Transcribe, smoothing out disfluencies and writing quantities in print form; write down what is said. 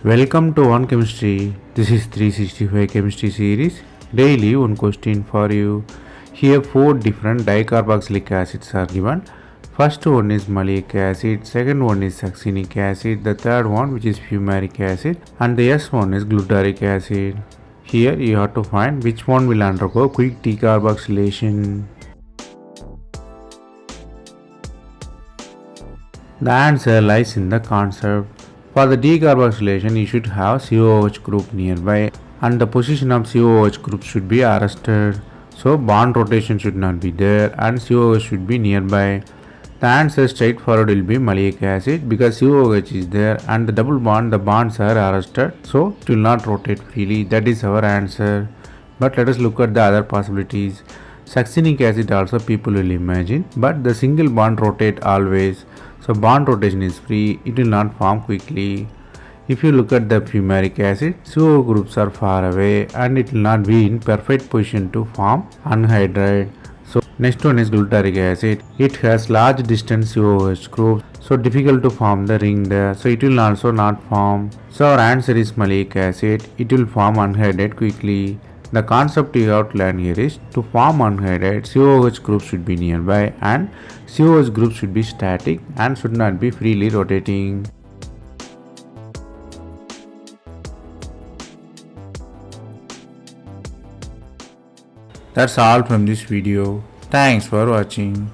Welcome to One Chemistry. This is 365 Chemistry series. Daily one question for you. Here four different dicarboxylic acids are given. First one is malic acid, second one is succinic acid, the third one which is fumaric acid, and the S one is glutaric acid. Here you have to find which one will undergo quick decarboxylation. The answer lies in the concept. For the decarboxylation, you should have COOH group nearby and the position of COOH group should be arrested. So bond rotation should not be there and COOH should be nearby. The answer straightforward will be malic acid because COOH is there and the double bond, the bonds are arrested, so it will not rotate freely. That is our answer. But let us look at the other possibilities. Succinic acid also people will imagine, but the single bond rotate always. So bond rotation is free, it will not form quickly. If you look at the fumaric acid, CO groups are far away and it will not be in perfect position to form anhydride. So next one is glutaric acid. It has large distance COH groups, so difficult to form the ring there. So it will also not form. So our answer is malic acid. It will form anhydride quickly. The concept you have to learn here is to form anhydride, COH group should be nearby and COH group should be static and should not be freely rotating. That's all from this video. Thanks for watching.